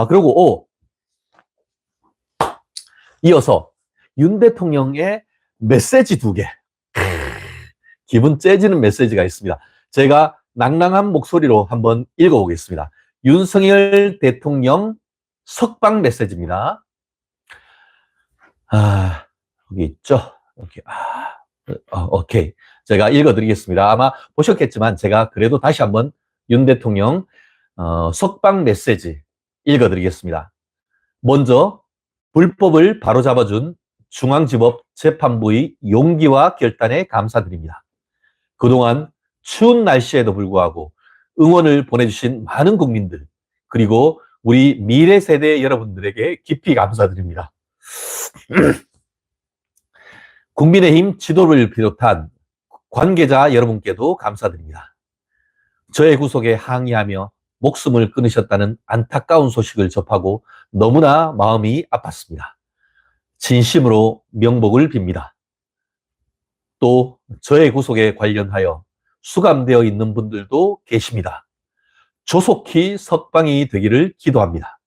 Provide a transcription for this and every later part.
그리고 이어서 윤 대통령의 메시지 2개. 기분 째지는 메시지가 있습니다. 제가 낭낭한 목소리로 한번 읽어보겠습니다. 윤석열 대통령 석방 메시지입니다. 여기 있죠? 여기, 오케이. 제가 읽어드리겠습니다. 아마 보셨겠지만 제가 그래도 다시 한번 윤 대통령 석방 메시지 읽어드리겠습니다. 먼저 불법을 바로잡아준 중앙지법 재판부의 용기와 결단에 감사드립니다. 그동안 추운 날씨에도 불구하고 응원을 보내주신 많은 국민들, 그리고 우리 미래 세대 여러분들에게 깊이 감사드립니다. 국민의힘 지도를 비롯한 관계자 여러분께도 감사드립니다. 저의 구속에 항의하며 목숨을 끊으셨다는 안타까운 소식을 접하고 너무나 마음이 아팠습니다. 진심으로 명복을 빕니다. 또 저의 구속에 관련하여 수감되어 있는 분들도 계십니다. 조속히 석방이 되기를 기도합니다.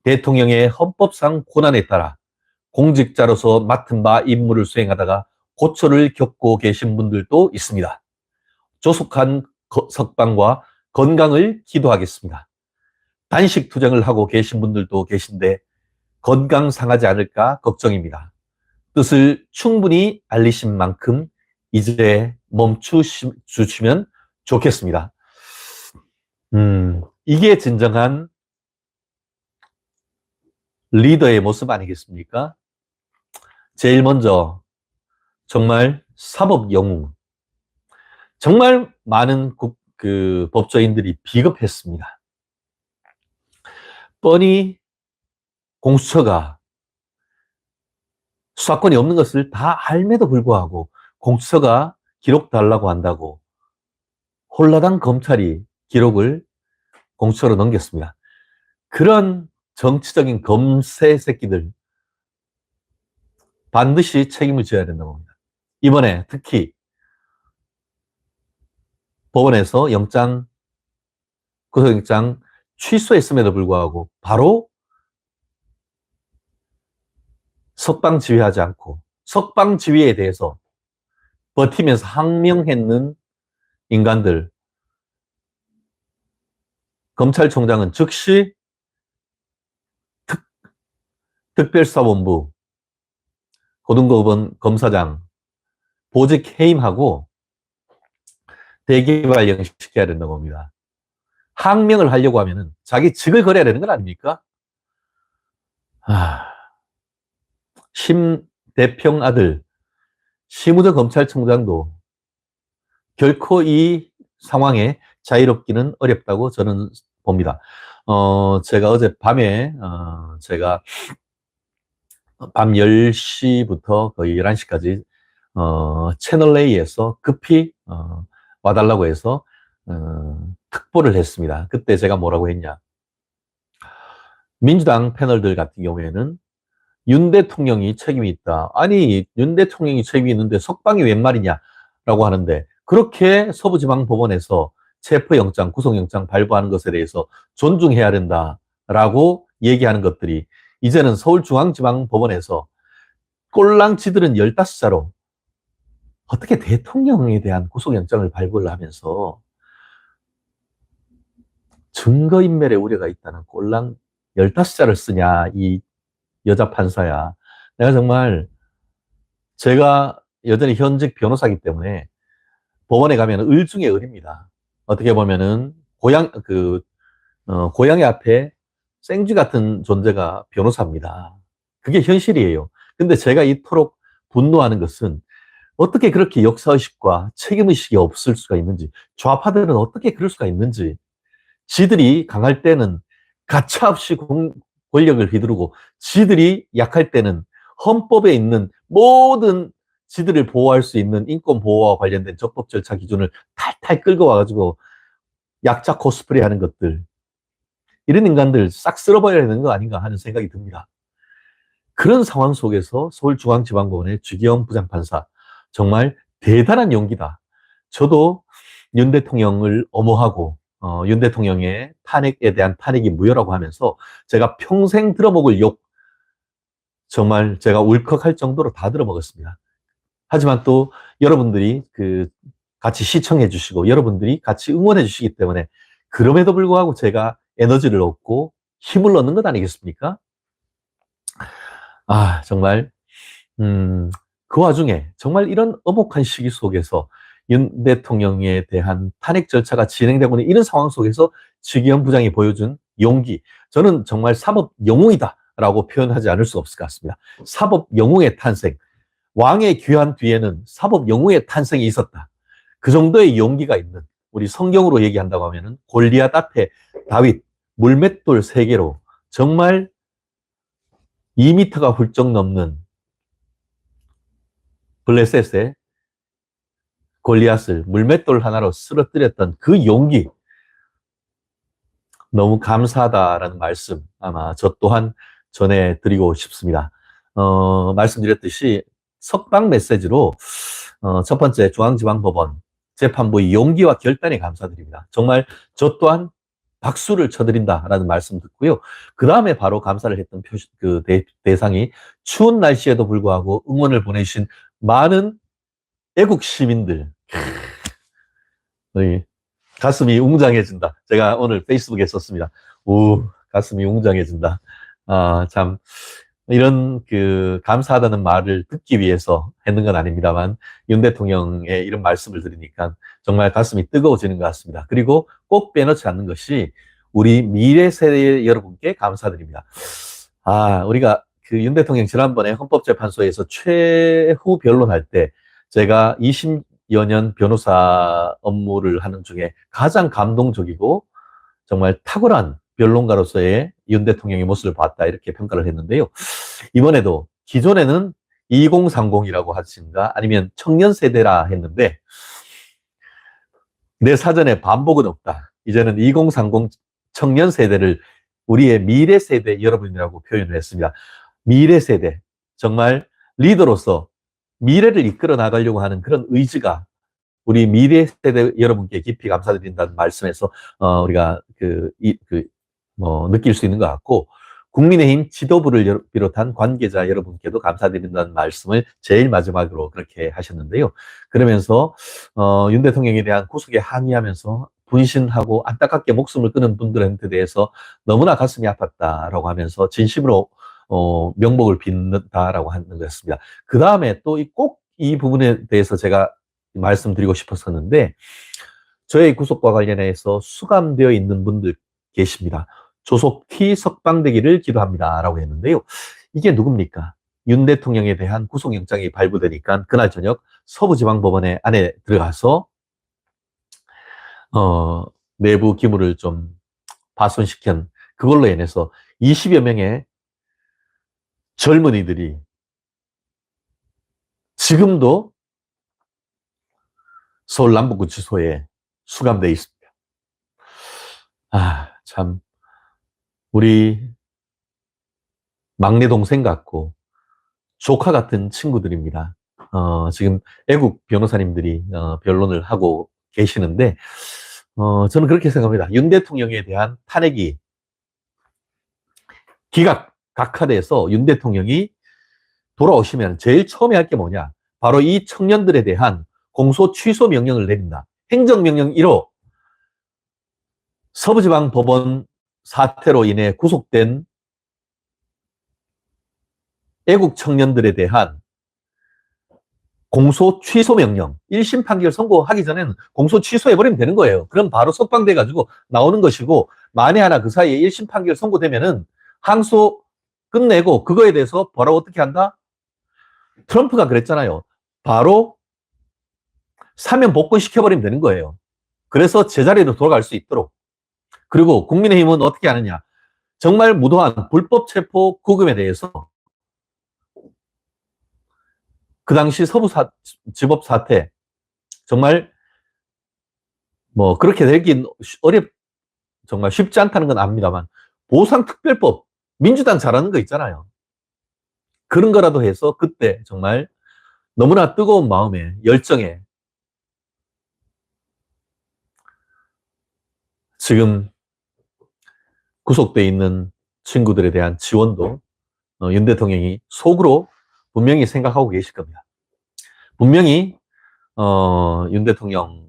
대통령의 헌법상 권한에 따라 공직자로서 맡은 바 임무를 수행하다가 고초를 겪고 계신 분들도 있습니다. 조속한 석방과 건강을 기도하겠습니다. 단식 투쟁을 하고 계신 분들도 계신데 건강 상하지 않을까 걱정입니다. 뜻을 충분히 알리신 만큼 이제 멈추시면 좋겠습니다. 이게 진정한 리더의 모습 아니겠습니까? 제일 먼저 정말 사법 영웅, 정말 많은 법조인들이 비겁했습니다. 뻔히 공수처가 수사권이 없는 것을 다 알매도 불구하고 공수처가 기록 달라고 한다고 홀라당 검찰이 기록을 공수처로 넘겼습니다. 그런 정치적인 검새 새끼들 반드시 책임을 져야 된다고 봅니다. 이번에 특히 법원에서 구속영장 취소했음에도 불구하고 바로 석방 지휘하지 않고 석방 지휘에 대해서 버티면서 항명했는 인간들, 검찰총장은 즉시 특별수사본부 고등법원 검사장 보직 해임하고 대기발령 시켜야 된다고 봅니다. 항명을 하려고 하면은 자기 직을 걸어야 되는 건 아닙니까? 심대평 아들 심우정 검찰총장도 결코 이 상황에 자유롭기는 어렵다고 저는 봅니다. 제가 어젯밤에 제가 밤 10시부터 거의 11시까지 채널A에서 급히 와달라고 해서 특보를 했습니다. 그때 제가 뭐라고 했냐. 민주당 패널들 같은 경우에는 윤 대통령이 책임이 있다. 아니, 윤 대통령이 책임이 있는데 석방이 웬 말이냐라고 하는데 그렇게 서부지방법원에서 체포영장, 구속영장 발부하는 것에 대해서 존중해야 된다라고 얘기하는 것들이 이제는 서울중앙지방법원에서 꼴랑지들은 15자로 어떻게 대통령에 대한 구속영장을 발부를 하면서 증거인멸의 우려가 있다는 꼴랑 15자를 쓰냐, 이 여자 판사야. 내가 정말 제가 여전히 현직 변호사이기 때문에 법원에 가면 을 중에 을입니다. 어떻게 보면은 고양이 앞에 생쥐 같은 존재가 변호사입니다. 그게 현실이에요. 근데 제가 이토록 분노하는 것은 어떻게 그렇게 역사의식과 책임의식이 없을 수가 있는지, 좌파들은 어떻게 그럴 수가 있는지, 지들이 강할 때는 가차없이 권력을 휘두르고 지들이 약할 때는 헌법에 있는 모든 지들을 보호할 수 있는 인권보호와 관련된 적법 절차 기준을 탈탈 끌고 와가지고 약자 코스프레 하는 것들, 이런 인간들 싹 쓸어버려야 되는 거 아닌가 하는 생각이 듭니다. 그런 상황 속에서 서울중앙지방법원의 주기현 부장판사, 정말 대단한 용기다. 저도 윤 대통령을 엄호하고 윤 대통령의 탄핵에 대한 탄핵이 무효라고 하면서 제가 평생 들어먹을 욕, 정말 제가 울컥할 정도로 다 들어먹었습니다. 하지만 또 여러분들이 같이 시청해 주시고 여러분들이 같이 응원해 주시기 때문에 그럼에도 불구하고 제가 에너지를 얻고 힘을 얻는 것 아니겠습니까? 정말 그 와중에 정말 이런 엄혹한 시기 속에서 윤 대통령에 대한 탄핵 절차가 진행되고 있는 이런 상황 속에서 지기현 부장이 보여준 용기, 저는 정말 사법 영웅이다라고 표현하지 않을 수 없을 것 같습니다. 사법 영웅의 탄생, 왕의 귀환 뒤에는 사법 영웅의 탄생이 있었다. 그 정도의 용기가 있는, 우리 성경으로 얘기한다고 하면은 골리앗 앞에 다윗 물맷돌 3개로 정말 2m가 훌쩍 넘는 블레셋의 골리앗을 물맷돌 하나로 쓰러뜨렸던 그 용기, 너무 감사하다라는 말씀 아마 저 또한 전해드리고 싶습니다. 말씀드렸듯이 석방 메시지로 첫 번째 중앙지방법원 재판부의 용기와 결단에 감사드립니다. 정말 저 또한 박수를 쳐드린다라는 말씀 듣고요. 그 다음에 바로 감사를 했던 대상이 추운 날씨에도 불구하고 응원을 보내주신 많은 애국 시민들. 가슴이 웅장해진다. 제가 오늘 페이스북에 썼습니다. 가슴이 웅장해진다. 참, 이런 감사하다는 말을 듣기 위해서 했는 건 아닙니다만, 윤 대통령의 이런 말씀을 들으니까 정말 가슴이 뜨거워지는 것 같습니다. 그리고 꼭 빼놓지 않는 것이 우리 미래 세대 여러분께 감사드립니다. 우리가 윤 대통령 지난번에 헌법재판소에서 최후 변론할 때 제가 20여 년 변호사 업무를 하는 중에 가장 감동적이고 정말 탁월한 변론가로서의 윤 대통령의 모습을 봤다, 이렇게 평가를 했는데요. 이번에도 기존에는 2030이라고 하신가 아니면 청년 세대라 했는데 내 사전에 반복은 없다. 이제는 2030 청년 세대를 우리의 미래 세대 여러분이라고 표현을 했습니다. 미래 세대, 정말 리더로서 미래를 이끌어 나가려고 하는 그런 의지가 우리 미래 세대 여러분께 깊이 감사드린다는 말씀에서 우리가 느낄 수 있는 것 같고, 국민의힘 지도부를 비롯한 관계자 여러분께도 감사드린다는 말씀을 제일 마지막으로 그렇게 하셨는데요. 그러면서 윤 대통령에 대한 구속에 항의하면서 분신하고 안타깝게 목숨을 끊은 분들한테 대해서 너무나 가슴이 아팠다라고 하면서 진심으로 명복을 빈다라고 하는 것이었습니다. 그 다음에 또 꼭 이 부분에 대해서 제가 말씀드리고 싶었었는데, 저의 구속과 관련해서 수감되어 있는 분들 계십니다. 조속히 석방되기를 기도합니다 라고 했는데요. 이게 누굽니까? 윤 대통령에 대한 구속영장이 발부되니까 그날 저녁 서부지방법원에 안에 들어가서 내부 기물을 좀 파손시킨, 그걸로 인해서 20여 명의 젊은이들이 지금도 서울 남부구치소에 수감되어 있습니다. 참 우리 막내 동생 같고 조카 같은 친구들입니다. 지금 애국 변호사님들이 변론을 하고 계시는데 저는 그렇게 생각합니다. 윤 대통령에 대한 탄핵이 각하돼서 윤 대통령이 돌아오시면 제일 처음에 할 게 뭐냐? 바로 이 청년들에 대한 공소 취소 명령을 내린다. 행정명령 1호, 서부지방법원 사태로 인해 구속된 애국 청년들에 대한 공소 취소 명령, 1심 판결 선고하기 전에는 공소 취소해버리면 되는 거예요. 그럼 바로 석방돼가지고 나오는 것이고, 만에 하나 그 사이에 1심 판결 선고되면은 항소 끝내고 그거에 대해서 바로 어떻게 한다? 트럼프가 그랬잖아요. 바로 사면 복권시켜버리면 되는 거예요. 그래서 제자리로 돌아갈 수 있도록. 그리고 국민의힘은 어떻게 하느냐? 정말 무도한 불법 체포 구금에 대해서 그 당시 서부지법 사태, 정말 그렇게 되긴 정말 쉽지 않다는 건 압니다만, 보상특별법, 민주당 잘하는 거 있잖아요. 그런 거라도 해서 그때 정말 너무나 뜨거운 마음에, 열정에 지금 구속돼 있는 친구들에 대한 지원도 윤 대통령이 속으로 분명히 생각하고 계실 겁니다. 분명히 윤 대통령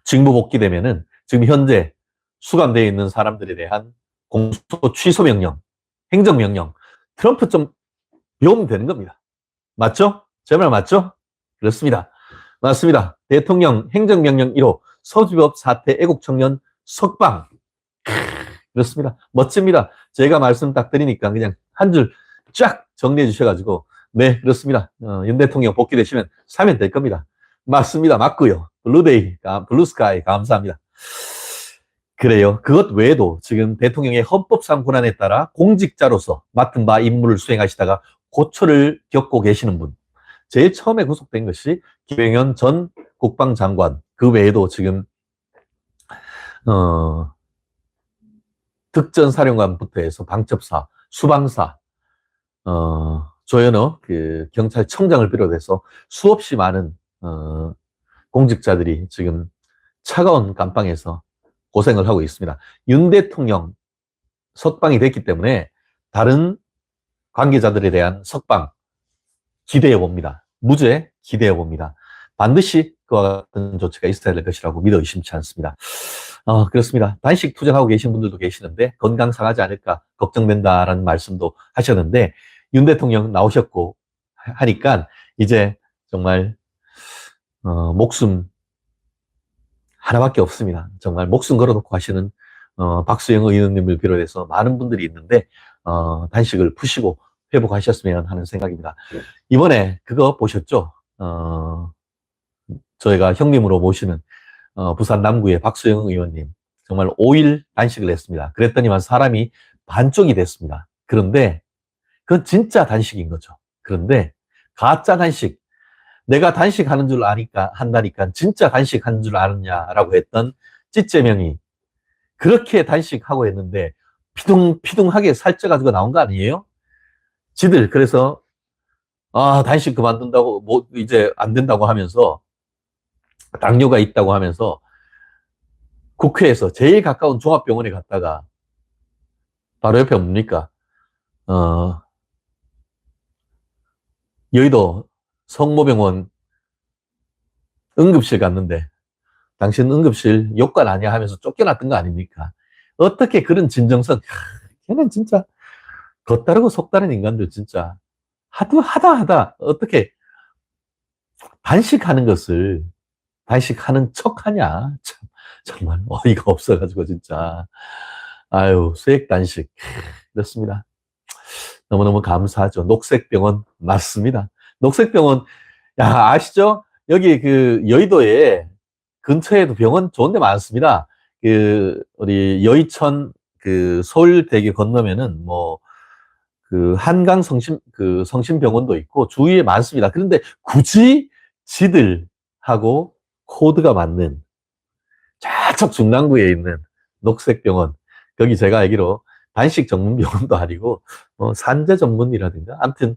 직무 복귀되면은 지금 현재 수감되어 있는 사람들에 대한 공소 취소 명령, 행정 명령, 트럼프 좀 배우면 되는 겁니다. 맞죠? 제 말 맞죠? 그렇습니다. 맞습니다. 대통령 행정명령 1호 서주법 사태 애국청년 석방. 그렇습니다. 멋집니다. 제가 말씀 딱 드리니까 그냥 한 줄 쫙 정리해 주셔가지고 네 그렇습니다. 윤 대통령 복귀되시면 사면 될 겁니다. 맞습니다. 맞고요. 블루데이, 블루스카이 감사합니다. 그래요. 그것 외에도 지금 대통령의 헌법상 권한에 따라 공직자로서 맡은 바 임무를 수행하시다가 고초를 겪고 계시는 분. 제일 처음에 구속된 것이 김영현 전 국방장관. 그 외에도 지금 특전사령관부터 해서 방첩사, 수방사, 조현어 그 경찰청장을 비롯해서 수없이 많은 공직자들이 지금 차가운 감방에서 고생을 하고 있습니다. 윤 대통령 석방이 됐기 때문에 다른 관계자들에 대한 석방 기대해 봅니다. 무죄 기대해 봅니다. 반드시 그와 같은 조치가 있어야 될 것이라고 믿어 의심치 않습니다. 그렇습니다. 단식 투쟁하고 계신 분들도 계시는데 건강 상하지 않을까 걱정된다라는 말씀도 하셨는데 윤 대통령 나오셨고 하니까 이제 정말 목숨 하나밖에 없습니다. 정말 목숨 걸어놓고 하시는 박수영 의원님을 비롯해서 많은 분들이 있는데 단식을 푸시고 회복하셨으면 하는 생각입니다. 이번에 그거 보셨죠? 저희가 형님으로 모시는 부산 남구의 박수영 의원님 정말 5일 단식을 했습니다. 그랬더니만 사람이 반쪽이 됐습니다. 그런데 그건 진짜 단식인 거죠. 그런데 가짜 단식, 내가 단식하는 줄 아니까 한다니까 진짜 단식하는 줄 아느냐라고 했던 찌째명이 그렇게 단식하고 했는데 피둥피둥하게 살쪄가지고 나온 거 아니에요? 지들 그래서 단식 그만둔다고 뭐 이제 안 된다고 하면서 당뇨가 있다고 하면서 국회에서 제일 가까운 종합병원에 갔다가 바로 옆에 뭡니까? 여의도 성모병원 응급실 갔는데 당신 응급실 욕관 아니야 하면서 쫓겨났던 거 아닙니까? 어떻게 그런 진정성, 걔는 진짜 겉다르고 속다른 인간들 진짜 하다 어떻게 단식하는 것을 단식하는 척 하냐? 참, 정말 어이가 없어가지고 진짜 아유 수액 단식 그렇습니다. 너무너무 감사하죠. 녹색병원 맞습니다. 녹색병원 아시죠? 여기 그 여의도에 근처에도 병원 좋은 데 많습니다. 그 우리 여의천 그 서울대교 건너면은 뭐 그 한강 성심병원도 있고 주위에 많습니다. 그런데 굳이 지들하고 코드가 맞는 저쪽 중랑구에 있는 녹색병원 거기 제가 알기로 단식 전문 병원도 아니고 산재 전문이라든가 아무튼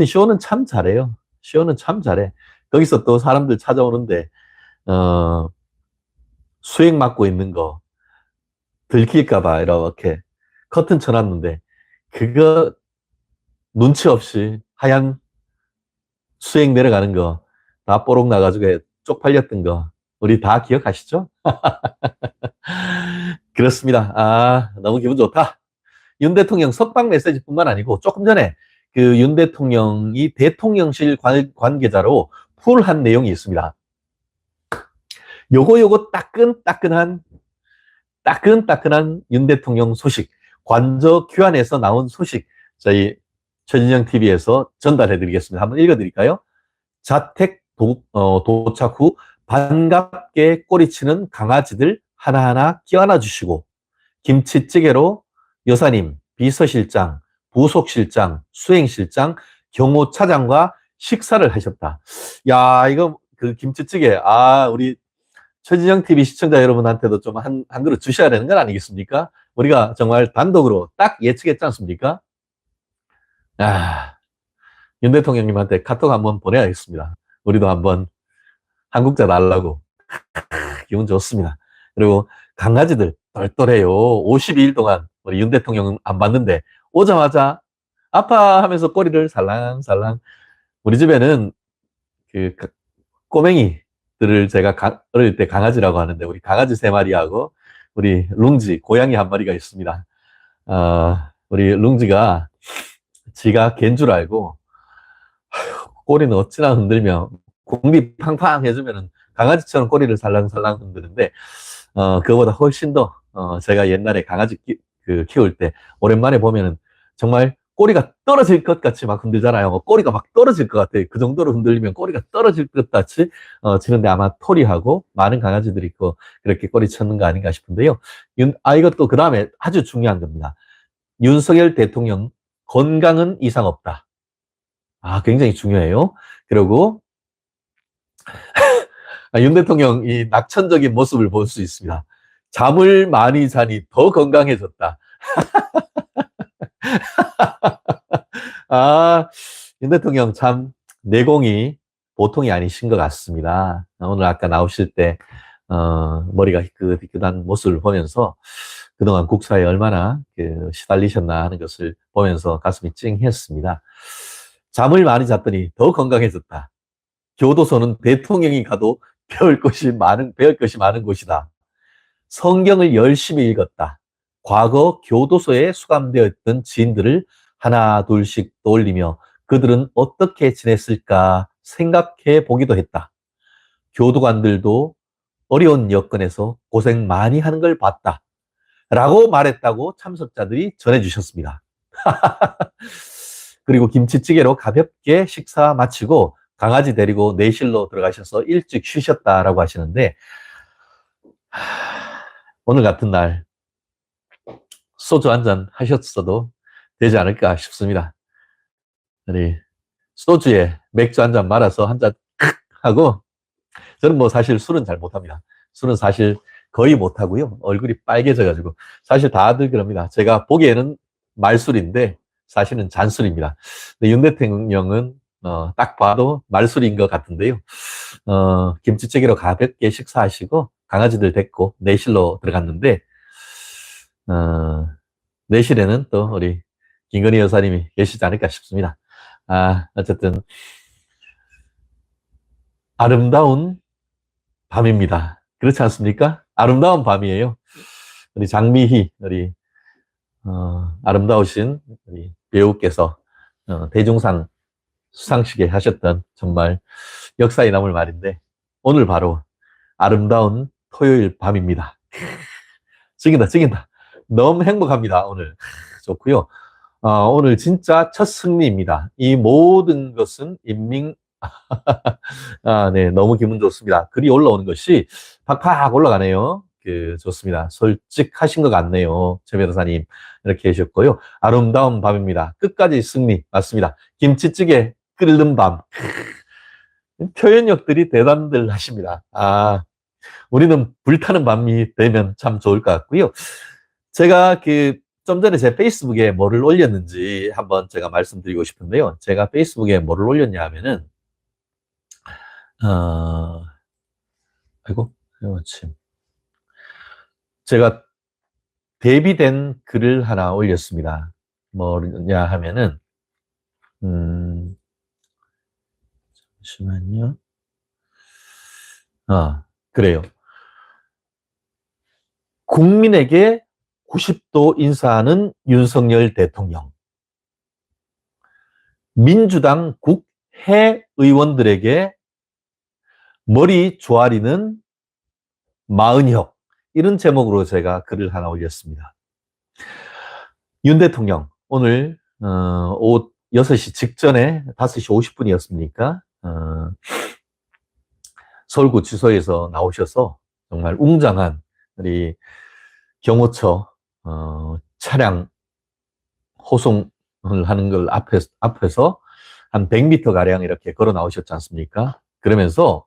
시호는 참 잘해요. 시호는 참 잘해. 거기서 또 사람들 찾아오는데 수액 맞고 있는 거 들킬까봐 이렇게 커튼 쳐놨는데 그거 눈치 없이 하얀 수액 내려가는 거 다 뽀록 나가지고 쪽팔렸던 거 우리 다 기억하시죠? 그렇습니다. 너무 기분 좋다. 윤 대통령 석방 메시지뿐만 아니고 조금 전에 그 윤 대통령이 대통령실 관계자로 풀한 내용이 있습니다. 요거 따끈따끈한 윤 대통령 소식, 관저 귀환에서 나온 소식 저희 최진영 TV에서 전달해 드리겠습니다. 한번 읽어 드릴까요? 자택 도착 후 반갑게 꼬리치는 강아지들 하나하나 껴안아 주시고 김치찌개로 여사님, 비서실장, 부속실장, 수행실장, 경호차장과 식사를 하셨다. 야, 이거 그 김치찌개 우리 최진영 TV 시청자 여러분한테도 좀 한 그릇 주셔야 되는 건 아니겠습니까? 우리가 정말 단독으로 딱 예측했지 않습니까? 윤 대통령님한테 카톡 한번 보내야겠습니다. 우리도 한번 한국자 달라고. 기분 좋습니다. 그리고 강아지들 똘똘해요. 52일 동안 우리 윤 대통령 안 봤는데 오자마자 아파 하면서 꼬리를 살랑살랑. 우리 집에는 그 꼬맹이들을 제가 어릴 때 강아지라고 하는데 우리 강아지 3마리하고 우리 룽지 고양이 1마리가 있습니다. 우리 룽지가 지가 갠 줄 알고 꼬리는 어찌나 흔들며 공기 팡팡 해주면은 강아지처럼 꼬리를 살랑살랑 흔드는데 그거보다 훨씬 더 제가 옛날에 강아지 키울 때 오랜만에 보면은 정말 꼬리가 떨어질 것 같이 막 흔들잖아요. 꼬리가 막 떨어질 것 같아요. 그 정도로 흔들리면 꼬리가 떨어질 것 같이 치는데 아마 토리하고 많은 강아지들이 그렇게 꼬리 쳤는 거 아닌가 싶은데요. 이것도 그 다음에 아주 중요한 겁니다. 윤석열 대통령 건강은 이상 없다. 굉장히 중요해요. 그리고 윤 대통령 이 낙천적인 모습을 볼 수 있습니다. 잠을 많이 자니 더 건강해졌다. 윤 대통령 참 내공이 보통이 아니신 것 같습니다. 오늘 아까 나오실 때 머리가 희끗희끗한 모습을 보면서 그동안 국사에 얼마나 시달리셨나 하는 것을 보면서 가슴이 찡했습니다. 잠을 많이 잤더니 더 건강해졌다. 교도소는 대통령이 가도 배울 것이 많은 곳이다. 성경을 열심히 읽었다. 과거 교도소에 수감되어 있던 지인들을 하나 둘씩 떠올리며 그들은 어떻게 지냈을까 생각해 보기도 했다. 교도관들도 어려운 여건에서 고생 많이 하는 걸 봤다. 라고 말했다고 참석자들이 전해주셨습니다. 그리고 김치찌개로 가볍게 식사 마치고 강아지 데리고 내실로 들어가셔서 일찍 쉬셨다라고 하시는데 오늘 같은 날 소주 한잔 하셨어도 되지 않을까 싶습니다. 우리 소주에 맥주 한잔 말아서 한잔 하고 저는 뭐 사실 술은 잘 못합니다. 술은 사실 거의 못하고요. 얼굴이 빨개져가지고 사실 다들 그럽니다. 제가 보기에는 말술인데 사실은 잔술입니다. 근데 윤 대통령은 딱 봐도 말술인 것 같은데요. 김치찌개로 가볍게 식사하시고 강아지들 데리고 내실로 들어갔는데 내실에는 또 우리 김건희 여사님이 계시지 않을까 싶습니다. 어쨌든 아름다운 밤입니다. 그렇지 않습니까? 아름다운 밤이에요. 우리 장미희, 우리 아름다우신 우리 배우께서 대종상 수상식에 하셨던 정말 역사에 남을 말인데 오늘 바로 아름다운 토요일 밤입니다. 찍인다. 너무 행복합니다. 오늘 좋고요. 오늘 진짜 첫 승리입니다. 이 모든 것은 네, 너무 기분 좋습니다. 글이 올라오는 것이 팍팍 올라가네요. 좋습니다. 솔직하신 것 같네요. 최 변호사님. 이렇게 해주셨고요. 아름다운 밤입니다. 끝까지 승리. 맞습니다. 김치찌개 끓는 밤. 표현력들이 대단들 하십니다. 우리는 불타는 밤이 되면 참 좋을 것 같고요. 제가 좀 전에 제 페이스북에 뭐를 올렸는지 한번 제가 말씀드리고 싶은데요. 제가 페이스북에 뭐를 올렸냐 하면은, 아이고, 참. 제가 대비된 글을 하나 올렸습니다. 뭐냐 하면은, 잠시만요. 그래요. 국민에게 90도 인사하는 윤석열 대통령. 민주당 국회의원들에게 머리 조아리는 마은혁. 이런 제목으로 제가 글을 하나 올렸습니다. 윤 대통령, 오늘, 오후 6시 직전에 5시 50분이었습니까? 서울구치소에서 나오셔서 정말 웅장한 우리 경호처, 차량 호송을 하는 걸 앞에서 한 100m 가량 이렇게 걸어 나오셨지 않습니까? 그러면서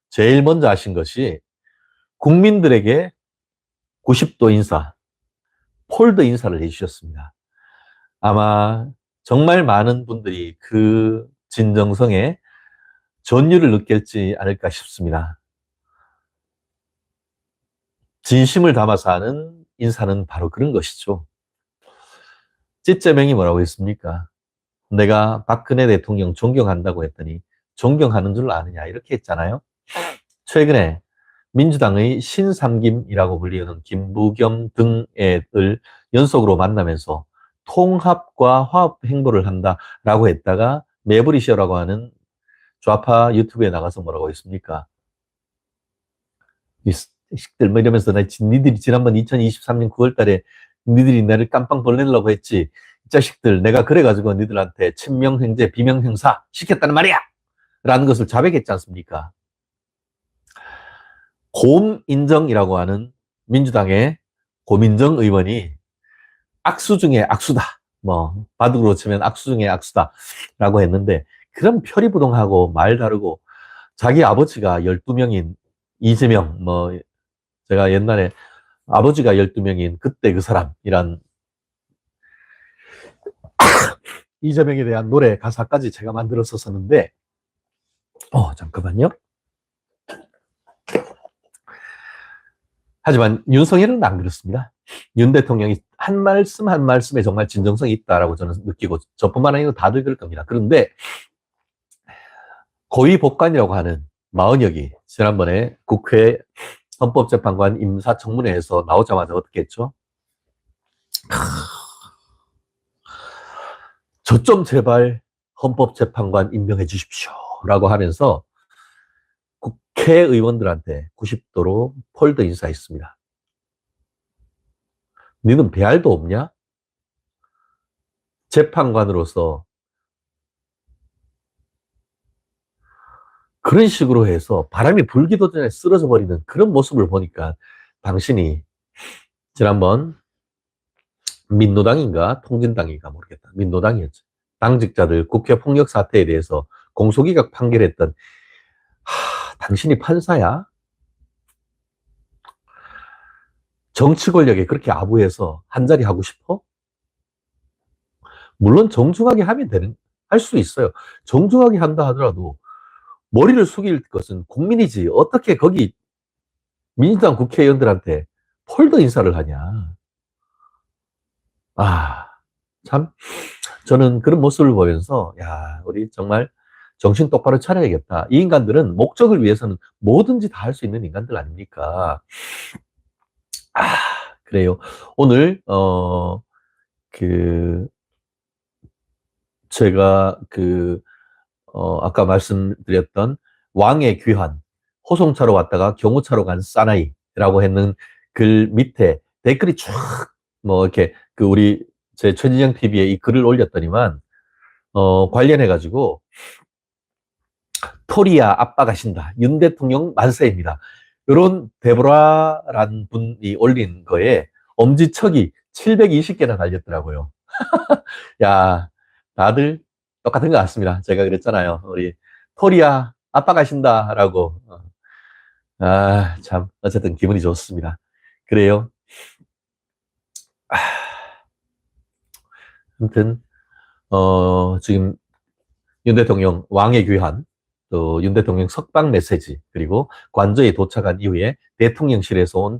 제일 먼저 하신 것이 국민들에게 90도 인사, 폴드 인사를 해주셨습니다. 아마 정말 많은 분들이 그 진정성에 전율을 느꼈지 않을까 싶습니다. 진심을 담아서 하는 인사는 바로 그런 것이죠. 찌째명이 뭐라고 했습니까? 내가 박근혜 대통령 존경한다고 했더니 존경하는 줄 아느냐 이렇게 했잖아요. 최근에 민주당의 신삼김이라고 불리는 김부겸 등을 연속으로 만나면서 통합과 화합 행보를 한다라고 했다가 매부리쇼라고 하는 좌파 유튜브에 나가서 뭐라고 했습니까? 이 식들 뭐 이러면서 니들이 지난번 2023년 9월 달에 니들이 나를 깜빵 보내려고 했지. 이 자식들 내가 그래가지고 니들한테 친명행제 비명행사 시켰다는 말이야! 라는 것을 자백했지 않습니까? 곰인정이라고 하는 민주당의 고민정 의원이 악수 중에 악수다. 뭐 바둑으로 치면 악수 중에 악수다. 라고 했는데 그럼 표리부동하고 말 다르고 자기 아버지가 12명인 이재명 뭐 제가 옛날에 아버지가 12명인 그때 그 사람이란 이재명에 대한 노래 가사까지 제가 만들어서 썼는데 잠깐만요. 하지만 윤석열은 안 그렇습니다. 윤 대통령이 한 말씀 한 말씀에 정말 진정성이 있다라고 저는 느끼고 저뿐만 아니고 다들 그럴 겁니다. 그런데 고위복관이라고 하는 마은혁이 지난번에 국회 헌법재판관 임사청문회에서 나오자마자 어떻게 했죠? 저 좀 제발 헌법재판관 임명해 주십시오 라고 하면서 국회의원들한테 90도로 폴더 인사했습니다. 너는 배알도 없냐? 재판관으로서 그런 식으로 해서 바람이 불기도 전에 쓰러져 버리는 그런 모습을 보니까 당신이 지난번 민노당인가 통진당인가 모르겠다. 민노당이었죠. 당직자들 국회 폭력 사태에 대해서 공소기각 판결했던 당신이 판사야? 정치 권력에 그렇게 아부해서 한 자리 하고 싶어? 물론 정중하게 하면 할 수 있어요. 정중하게 한다 하더라도 머리를 숙일 것은 국민이지. 어떻게 거기 민주당 국회의원들한테 폴더 인사를 하냐. 참. 저는 그런 모습을 보면서, 우리 정말 정신 똑바로 차려야겠다. 이 인간들은 목적을 위해서는 뭐든지 다 할 수 있는 인간들 아닙니까? 그래요. 오늘, 제가 아까 말씀드렸던 왕의 귀환, 호송차로 왔다가 경호차로 간 사나이라고 했는 글 밑에 댓글이 쫙, 이렇게, 제 최진영 TV에 이 글을 올렸더니만, 관련해가지고, 토리아 아빠 가신다. 윤 대통령 만세입니다. 이런 데보라라는 분이 올린 거에 엄지척이 720개나 달렸더라고요. 야, 다들 똑같은 것 같습니다. 제가 그랬잖아요. 우리 토리아 아빠 가신다라고. 참 어쨌든 기분이 좋습니다. 그래요. 아무튼 지금 윤 대통령 왕의 귀환, 또 윤 대통령 석방 메시지, 그리고 관저에 도착한 이후에 대통령실에서 온